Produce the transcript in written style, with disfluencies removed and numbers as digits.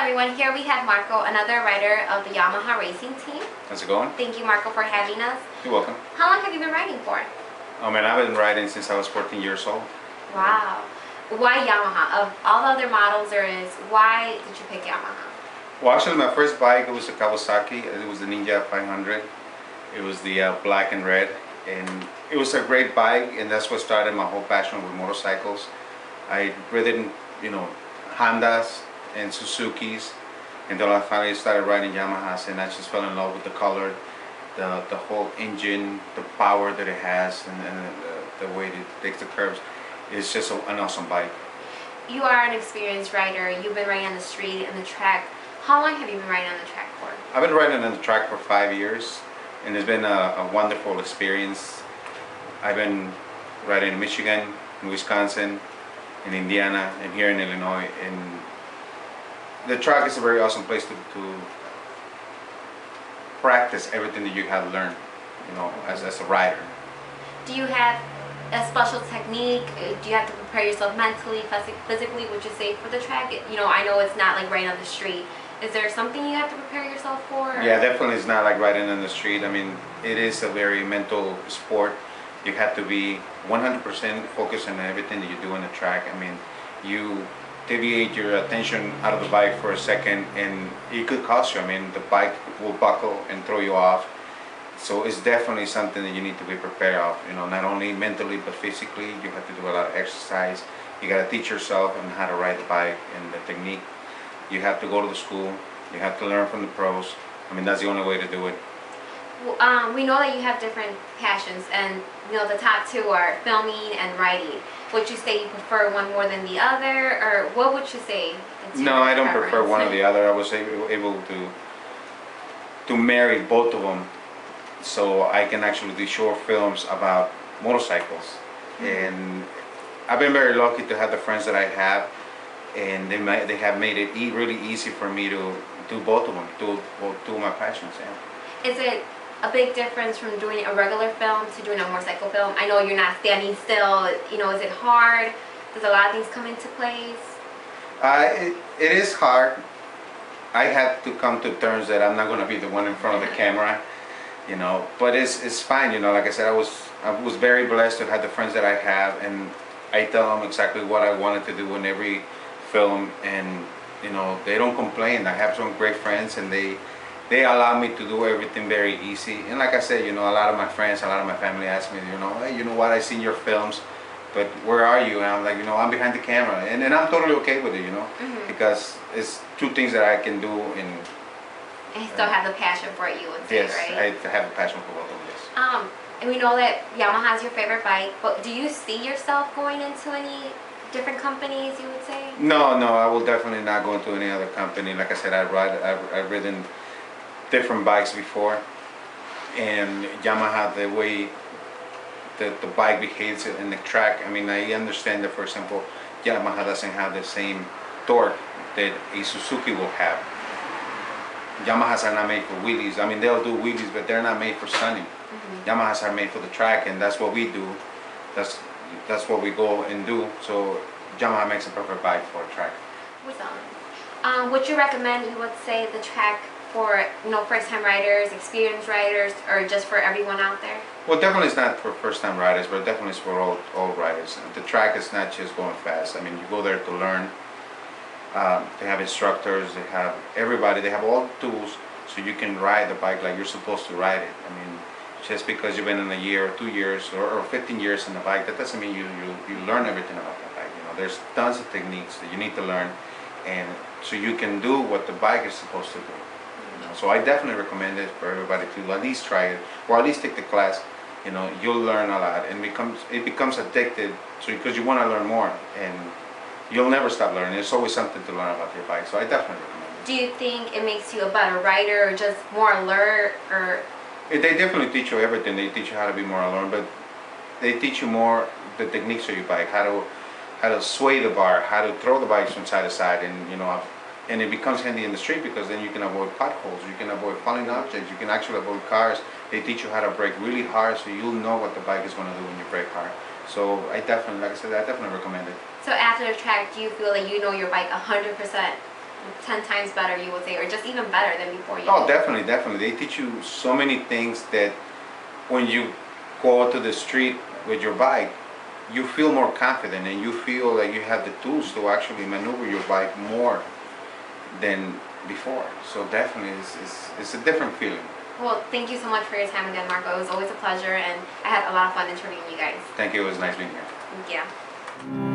everyone, here we have Marco, another rider of the Yamaha racing team. How's it going? Thank you, Marco, for having us. You're welcome. How long have you been riding for? Oh man, I've been riding since I was 14 years old. Wow. Why Yamaha? Of all the other models there is, why did you pick Yamaha? Well, actually my first bike, it was a Kawasaki. It was the Ninja 500. It was the black and red. And it was a great bike, and that's what started my whole passion with motorcycles. I ridden, Hondas and Suzukis, and then I finally started riding Yamahas, and I just fell in love with the color, the whole engine, the power that it has, and the way it takes the curves. It's just an awesome bike. You are an experienced rider. You've been riding on the street and the track. How long have you been riding on the track for? I've been riding on the track for 5 years, and it's been a wonderful experience. I've been riding in Michigan, in Wisconsin, in Indiana, and here in Illinois. And the track is a very awesome place to practice everything that you have learned, as a rider. Do you have a special technique? Do you have to prepare yourself mentally, physically, would you say, for the track? I know it's not like right on the street. Is there something you have to prepare yourself for? Yeah, definitely it's not like riding on the street. I mean, it is a very mental sport. You have to be 100% focused on everything that you do on the track. I mean, you deviate your attention out of the bike for a second and it could cost you. I mean, the bike will buckle and throw you off. So it's definitely something that you need to be prepared of, not only mentally but physically. You have to do a lot of exercise. You got to teach yourself on how to ride the bike and the technique. You have to go to the school. You have to learn from the pros. I mean, that's the only way to do it. We know that you have different passions, and the top two are filming and riding. Would you say you prefer one more than the other, or what would you say? No, I don't prefer one or the other. I was able to marry both of them, so I can actually do short films about motorcycles. And I've been very lucky to have the friends that I have, and they have made it really easy for me to do both of them, two of my passions. Yeah. Is it a big difference from doing a regular film to doing a motorcycle film? I know you're not standing still. Is it hard? Does a lot of things come into place? It is hard. I had to come to terms that I'm not going to be the one in front of the camera, but it's fine. Like I said, I was very blessed to have the friends that I have, and I tell them exactly what I wanted to do in every film, and they don't complain. I have some great friends, and they allow me to do everything very easy. And like I said, a lot of my friends, a lot of my family ask me, hey, you know what, I seen your films, but where are you? And I'm like, I'm behind the camera, and I'm totally okay with it, because it's two things that I can do. And still have the passion for it, you would say, yes, right? I have a passion for both of them. Yes. And we know that Yamaha is your favorite bike, but do you see yourself going into any different companies, you would say? No, I will definitely not go into any other company. Like I said, I've ridden different bikes before, and Yamaha, the way that the bike behaves in the track, I mean, I understand that, for example, Yamaha doesn't have the same torque that a Suzuki will have. Yamahas are not made for wheelies. I mean, they'll do wheelies, but they're not made for stunning. Yamahas are made for the track, and that's what we do. That's what we go and do. So Yamaha makes a perfect bike for a track. Would you recommend, you would say, the track for first-time riders, experienced riders, or just for everyone out there? Well, definitely it's not for first-time riders, but definitely it's for all riders. The track is not just going fast. I mean, you go there to learn. They have instructors, they have everybody, they have all the tools, so you can ride the bike like you're supposed to ride it. I mean, just because you've been in a year or 2 years or 15 years on the bike, that doesn't mean you learn everything about the bike. There's tons of techniques that you need to learn, and so you can do what the bike is supposed to do. So I definitely recommend it for everybody to at least try it, or at least take the class. You'll learn a lot, and it becomes addicted, so because you want to learn more, and you'll never stop learning. There's always something to learn about your bike, so I definitely recommend it. Do you think it makes you a better rider, or just more alert, or? They definitely teach you everything. They teach you how to be more alert, but they teach you more the techniques of your bike, how to sway the bar, how to throw the bikes from side to side, and it becomes handy in the street because then you can avoid potholes, you can avoid falling objects, you can actually avoid cars. They teach you how to brake really hard, so you'll know what the bike is going to do when you brake hard. So I definitely, like I said, I definitely recommend it. So after the track, do you feel like you know your bike 100%? 10 times better, you would say, or just even better than before you Oh, did. definitely, definitely. They teach you so many things that when you go out to the street with your bike, you feel more confident and you feel like you have the tools to actually maneuver your bike more than before. So definitely, it's a different feeling. Well, thank you so much for your time again, Marco. It was always a pleasure, and I had a lot of fun interviewing you guys. Thank you. It was nice being here. Thank you.